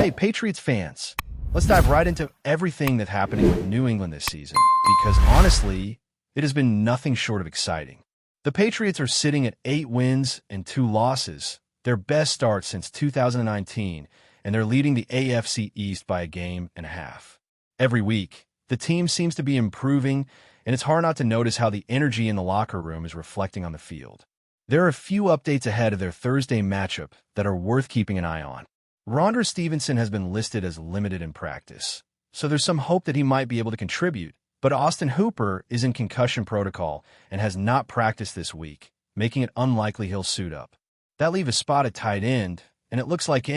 Hey, Patriots fans, let's dive right into everything that's happening with New England this season, because honestly, it has been nothing short of exciting. The Patriots are sitting at 8 wins and 2 losses, their best start since 2019, and they're leading the AFC East by a game and a half. Every week, the team seems to be improving, and it's hard not to notice how the energy in the locker room is reflecting on the field. There are a few updates ahead of their Thursday matchup that are worth keeping an eye on. Rondre Stevenson has been listed as limited in practice, so there's some hope that he might be able to contribute. But Austin Hooper is in concussion protocol and has not practiced this week, making it unlikely he'll suit up. That leaves a spot at tight end, and it looks like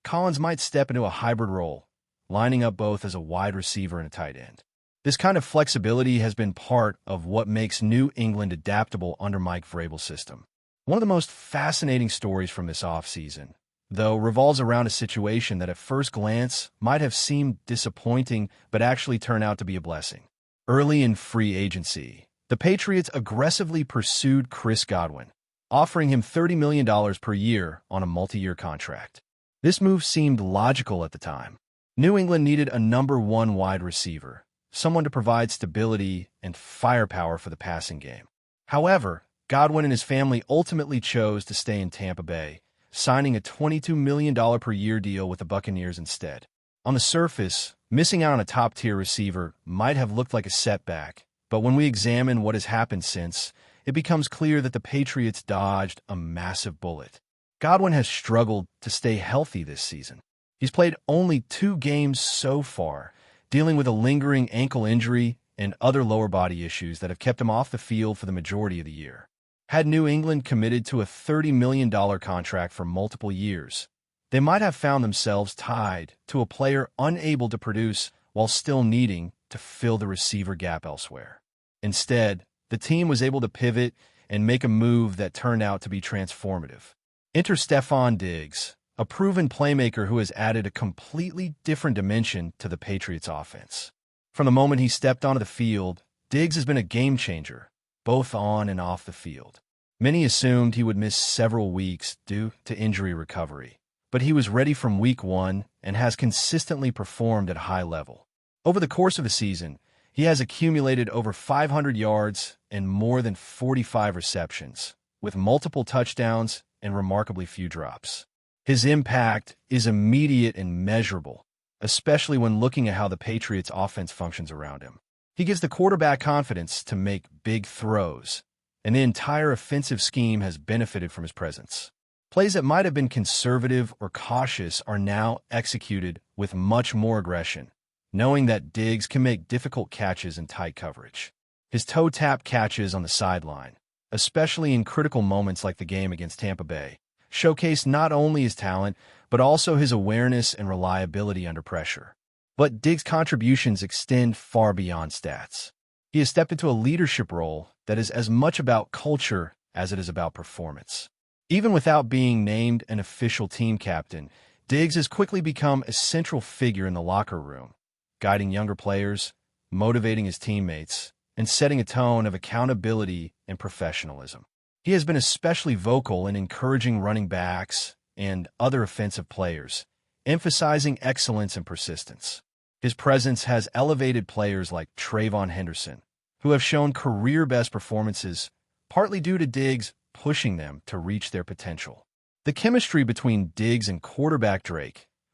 Collins might step into a hybrid role, lining up both as a wide receiver and a tight end. This kind of flexibility has been part of what makes New England adaptable under Mike Vrabel's system. One of the most fascinating stories from this offseason, though, revolves around a situation that at first glance might have seemed disappointing but actually turned out to be a blessing. Early in free agency, the Patriots aggressively pursued Chris Godwin, offering him $30 million per year on a multi-year contract. This move seemed logical at the time. New England needed a number 1 wide receiver, someone to provide stability and firepower for the passing game. However, Godwin and his family ultimately chose to stay in Tampa Bay, signing a $22 million per year deal with the Buccaneers instead. On the surface, missing out on a top-tier receiver might have looked like a setback, but when we examine what has happened since, it becomes clear that the Patriots dodged a massive bullet. Godwin has struggled to stay healthy this season. He's played only 2 games so far, dealing with a lingering ankle injury and other lower body issues that have kept him off the field for the majority of the year. Had New England committed to a $30 million contract for multiple years, they might have found themselves tied to a player unable to produce while still needing to fill the receiver gap elsewhere. Instead, the team was able to pivot and make a move that turned out to be transformative. Enter Stefon Diggs, a proven playmaker who has added a completely different dimension to the Patriots offense. From the moment he stepped onto the field, Diggs has been a game-changer, both on and off the field. Many assumed he would miss several weeks due to injury recovery, but he was ready from week 1 and has consistently performed at a high level. Over the course of the season, he has accumulated over 500 yards and more than 45 receptions, with multiple touchdowns and remarkably few drops. His impact is immediate and measurable, especially when looking at how the Patriots' offense functions around him. He gives the quarterback confidence to make big throws, and the entire offensive scheme has benefited from his presence. Plays that might have been conservative or cautious are now executed with much more aggression, knowing that Diggs can make difficult catches in tight coverage. His toe-tap catches on the sideline, especially in critical moments like the game against Tampa Bay, showcase not only his talent, but also his awareness and reliability under pressure. But Diggs' contributions extend far beyond stats. He has stepped into a leadership role that is as much about culture as it is about performance. Even without being named an official team captain, Diggs has quickly become a central figure in the locker room, guiding younger players, motivating his teammates, and setting a tone of accountability and professionalism. He has been especially vocal in encouraging running backs and other offensive players, emphasizing excellence and persistence. His presence has elevated players like Trayvon Henderson, who have shown career-best performances, partly due to Diggs pushing them to reach their potential. The chemistry between Diggs and quarterback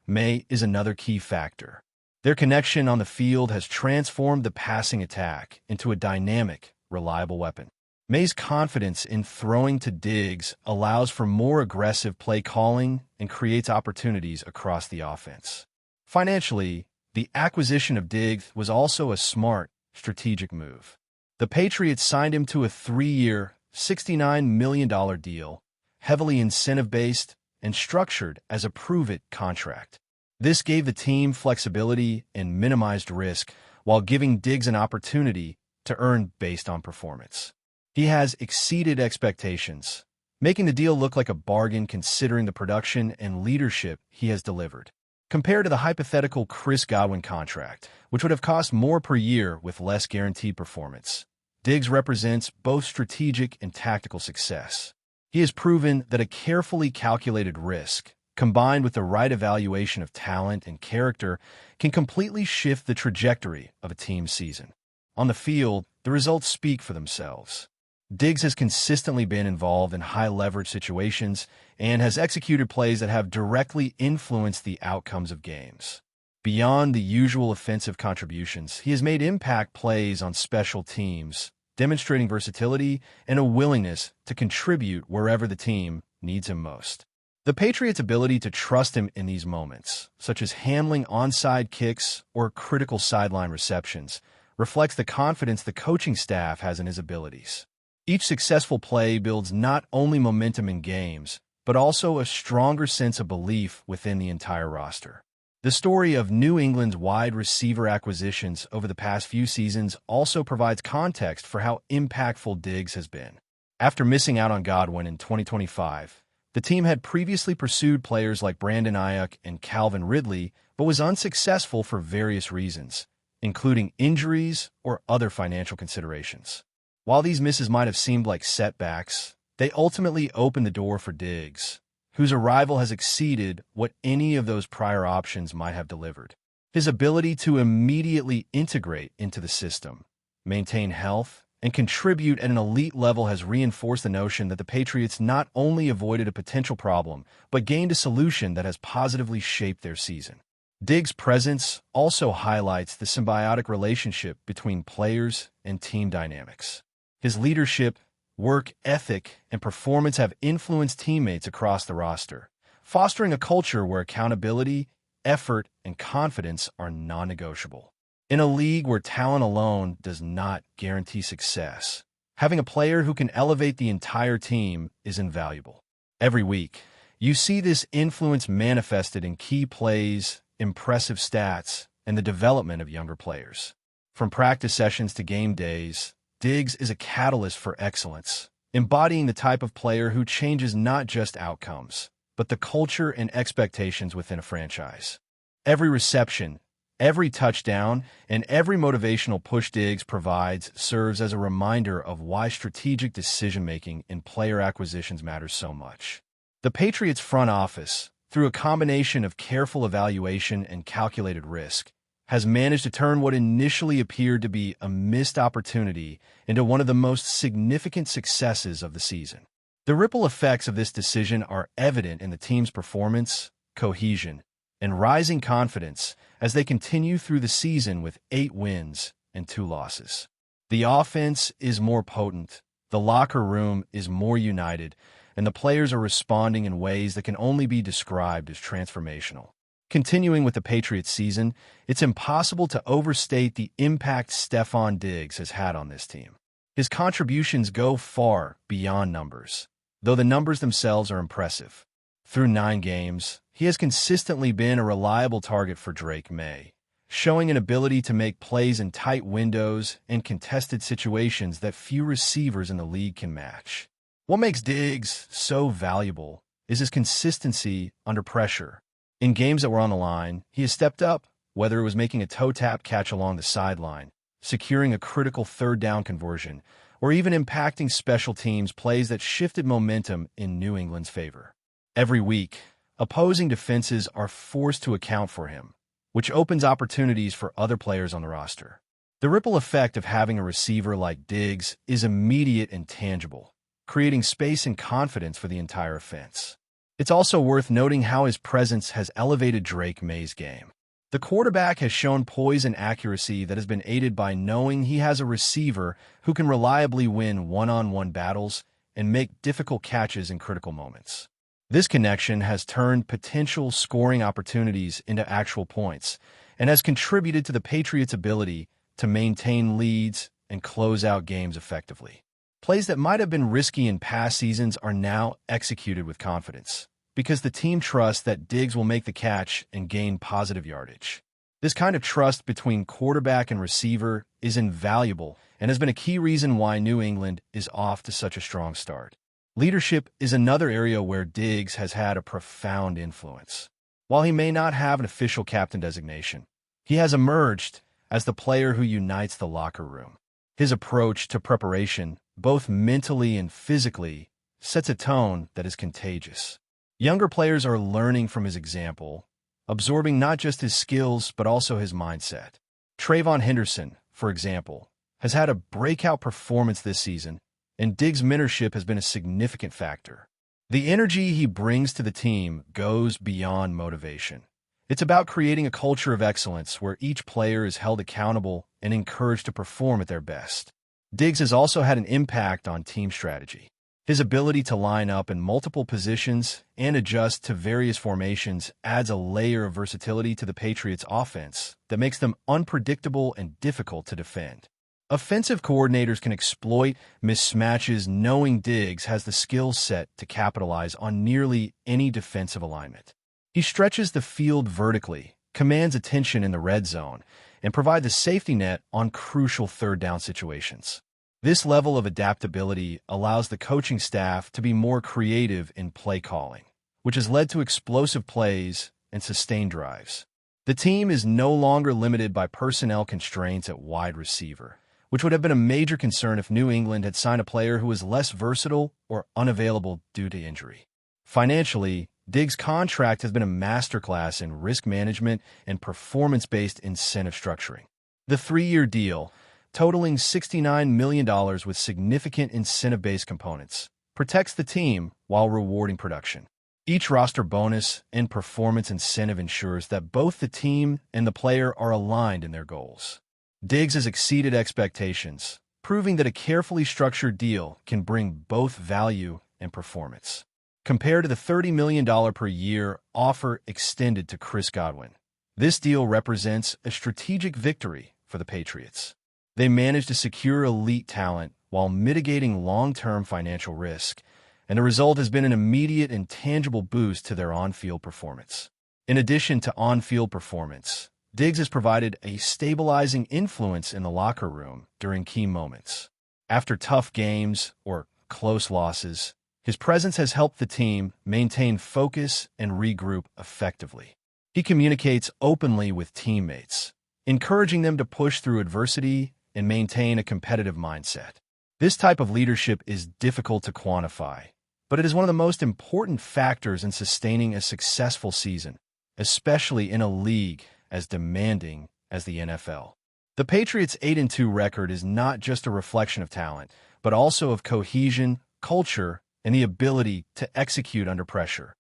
Maye is another key factor. Their connection on the field has transformed the passing attack into a dynamic, reliable weapon. Maye's confidence in throwing to Diggs allows for more aggressive play calling and creates opportunities across the offense. Financially, the acquisition of Diggs was also a smart, strategic move. The Patriots signed him to a 3-year, $69 million deal, heavily incentive-based and structured as a prove-it contract. This gave the team flexibility and minimized risk while giving Diggs an opportunity to earn based on performance. He has exceeded expectations, making the deal look like a bargain considering the production and leadership he has delivered. Compared to the hypothetical Chris Godwin contract, which would have cost more per year with less guaranteed performance, Diggs represents both strategic and tactical success. He has proven that a carefully calculated risk combined with the right evaluation of talent and character, can completely shift the trajectory of a team's season. On the field, the results speak for themselves. Diggs has consistently been involved in high-leverage situations and has executed plays that have directly influenced the outcomes of games. Beyond the usual offensive contributions, he has made impact plays on special teams, demonstrating versatility and a willingness to contribute wherever the team needs him most. The Patriots' ability to trust him in these moments, such as handling onside kicks or critical sideline receptions, reflects the confidence the coaching staff has in his abilities. Each successful play builds not only momentum in games, but also a stronger sense of belief within the entire roster. The story of New England's wide receiver acquisitions over the past few seasons also provides context for how impactful Diggs has been. After missing out on Godwin in 2025, the team had previously pursued players like Brandon Ayuk and Calvin Ridley, but was unsuccessful for various reasons, including injuries or other financial considerations. While these misses might have seemed like setbacks, they ultimately opened the door for Diggs, whose arrival has exceeded what any of those prior options might have delivered. His ability to immediately integrate into the system, maintain health, and contribute at an elite level has reinforced the notion that the Patriots not only avoided a potential problem, but gained a solution that has positively shaped their season. Diggs' presence also highlights the symbiotic relationship between players and team dynamics. His leadership, work ethic, and performance have influenced teammates across the roster, fostering a culture where accountability, effort, and confidence are non-negotiable. In a league where talent alone does not guarantee success, having a player who can elevate the entire team is invaluable. Every week, you see this influence manifested in key plays, impressive stats, and the development of younger players. From practice sessions to game days, Diggs is a catalyst for excellence, embodying the type of player who changes not just outcomes, but the culture and expectations within a franchise. Every reception, every touchdown, and every motivational push Diggs provides serves as a reminder of why strategic decision-making in player acquisitions matters so much. The Patriots front office, through a combination of careful evaluation and calculated risk, has managed to turn what initially appeared to be a missed opportunity into one of the most significant successes of the season. The ripple effects of this decision are evident in the team's performance, cohesion, and rising confidence as they continue through the season with 8 wins and 2 losses. The offense is more potent, the locker room is more united, and the players are responding in ways that can only be described as transformational. Continuing with the Patriots season, it's impossible to overstate the impact Stefon Diggs has had on this team. His contributions go far beyond numbers, though the numbers themselves are impressive. Through 9 games, he has consistently been a reliable target for Drake Maye, showing an ability to make plays in tight windows and contested situations that few receivers in the league can match. What makes Diggs so valuable is his consistency under pressure. In games that were on the line, he has stepped up, whether it was making a toe-tap catch along the sideline, securing a critical third-down conversion, or even impacting special teams plays that shifted momentum in New England's favor. Every week, opposing defenses are forced to account for him, which opens opportunities for other players on the roster. The ripple effect of having a receiver like Diggs is immediate and tangible, creating space and confidence for the entire offense. It's also worth noting how his presence has elevated Drake Maye's game. The quarterback has shown poise and accuracy that has been aided by knowing he has a receiver who can reliably win one-on-one battles and make difficult catches in critical moments. This connection has turned potential scoring opportunities into actual points and has contributed to the Patriots' ability to maintain leads and close out games effectively. Plays that might have been risky in past seasons are now executed with confidence, because the team trusts that Diggs will make the catch and gain positive yardage. This kind of trust between quarterback and receiver is invaluable and has been a key reason why New England is off to such a strong start. Leadership is another area where Diggs has had a profound influence. While he may not have an official captain designation, he has emerged as the player who unites the locker room. His approach to preparation, both mentally and physically, sets a tone that is contagious. Younger players are learning from his example, absorbing not just his skills but also his mindset. Trayvon Henderson, for example, has had a breakout performance this season, and Diggs' mentorship has been a significant factor. The energy he brings to the team goes beyond motivation. It's about creating a culture of excellence where each player is held accountable and encouraged to perform at their best. Diggs has also had an impact on team strategy. His ability to line up in multiple positions and adjust to various formations adds a layer of versatility to the Patriots' offense that makes them unpredictable and difficult to defend. Offensive coordinators can exploit mismatches knowing Diggs has the skill set to capitalize on nearly any defensive alignment. He stretches the field vertically, commands attention in the red zone, and provides a safety net on crucial third-down situations. This level of adaptability allows the coaching staff to be more creative in play calling, which has led to explosive plays and sustained drives. The team is no longer limited by personnel constraints at wide receiver, which would have been a major concern if New England had signed a player who was less versatile or unavailable due to injury. Financially, Diggs' contract has been a masterclass in risk management and performance-based incentive structuring. The 3-year deal, totaling $69 million with significant incentive-based components, protects the team while rewarding production. Each roster bonus and performance incentive ensures that both the team and the player are aligned in their goals. Diggs has exceeded expectations, proving that a carefully structured deal can bring both value and performance. Compared to the $30 million per year offer extended to Chris Godwin, this deal represents a strategic victory for the Patriots. They managed to secure elite talent while mitigating long-term financial risk, and the result has been an immediate and tangible boost to their on-field performance. In addition to on-field performance, Diggs has provided a stabilizing influence in the locker room during key moments. After tough games or close losses, his presence has helped the team maintain focus and regroup effectively. He communicates openly with teammates, encouraging them to push through adversity and maintain a competitive mindset. This type of leadership is difficult to quantify, but it is one of the most important factors in sustaining a successful season, especially in a league as demanding as the NFL. The Patriots' 8-2 record is not just a reflection of talent, but also of cohesion, culture, and the ability to execute under pressure,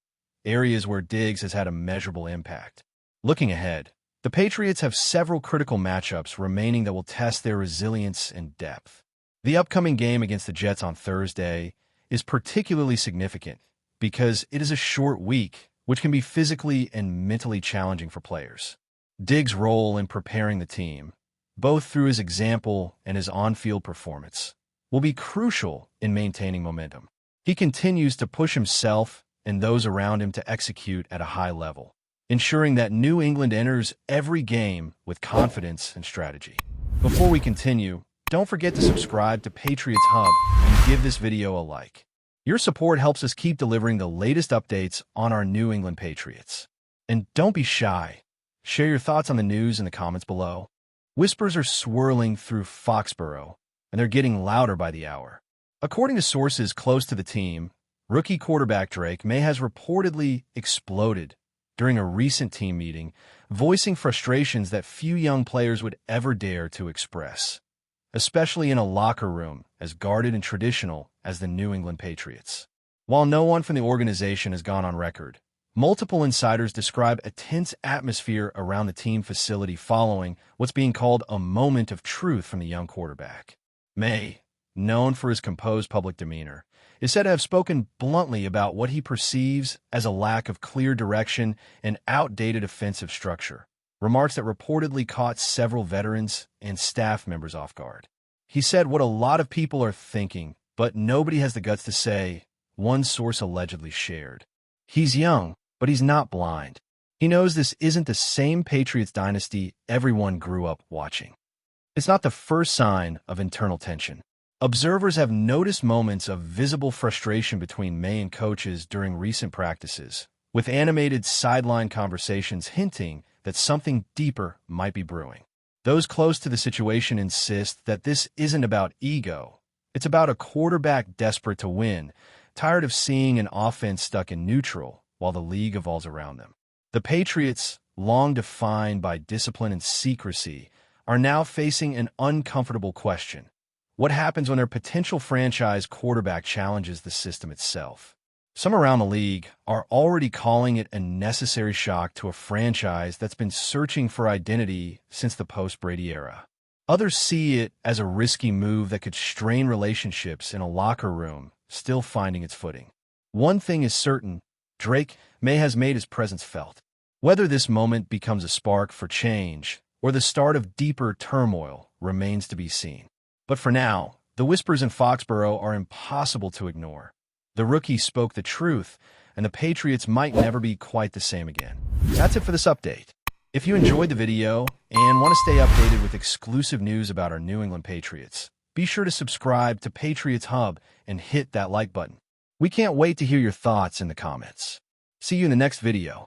areas where Diggs has had a measurable impact. Looking ahead, the Patriots have several critical matchups remaining that will test their resilience and depth. The upcoming game against the Jets on Thursday is particularly significant because it is a short week, which can be physically and mentally challenging for players. Diggs' role in preparing the team, both through his example and his on-field performance, will be crucial in maintaining momentum. He continues to push himself and those around him to execute at a high level, ensuring that New England enters every game with confidence and strategy. Before we continue, don't forget to subscribe to Patriots Hub and give this video a like. Your support helps us keep delivering the latest updates on our New England Patriots. And don't be shy. Share your thoughts on the news in the comments below. Whispers are swirling through Foxboro, and they're getting louder by the hour. According to sources close to the team, rookie quarterback Drake Maye has reportedly exploded during a recent team meeting, voicing frustrations that few young players would ever dare to express, especially in a locker room as guarded and traditional as the New England Patriots. While no one from the organization has gone on record, multiple insiders describe a tense atmosphere around the team facility following what's being called a moment of truth from the young quarterback. Maye, known for his composed public demeanor, is said to have spoken bluntly about what he perceives as a lack of clear direction and outdated offensive structure, remarks that reportedly caught several veterans and staff members off guard. He said what a lot of people are thinking, but nobody has the guts to say, one source allegedly shared. He's young, but he's not blind. He knows this isn't the same Patriots dynasty everyone grew up watching. It's not the first sign of internal tension. Observers have noticed moments of visible frustration between Maye and coaches during recent practices, with animated sideline conversations hinting that something deeper might be brewing. Those close to the situation insist that this isn't about ego. It's about a quarterback desperate to win, tired of seeing an offense stuck in neutral, while the league evolves around them. The Patriots, long defined by discipline and secrecy, are now facing an uncomfortable question. What happens when their potential franchise quarterback challenges the system itself? Some around the league are already calling it a necessary shock to a franchise that's been searching for identity since the post-Brady era. Others see it as a risky move that could strain relationships in a locker room still finding its footing. One thing is certain, May has made his presence felt. Whether this moment becomes a spark for change or the start of deeper turmoil remains to be seen. But for now, the whispers in Foxboro are impossible to ignore. The rookie spoke the truth, and the Patriots might never be quite the same again. That's it for this update. If you enjoyed the video and want to stay updated with exclusive news about our New England Patriots, be sure to subscribe to Patriots Hub and hit that like button. We can't wait to hear your thoughts in the comments. See you in the next video.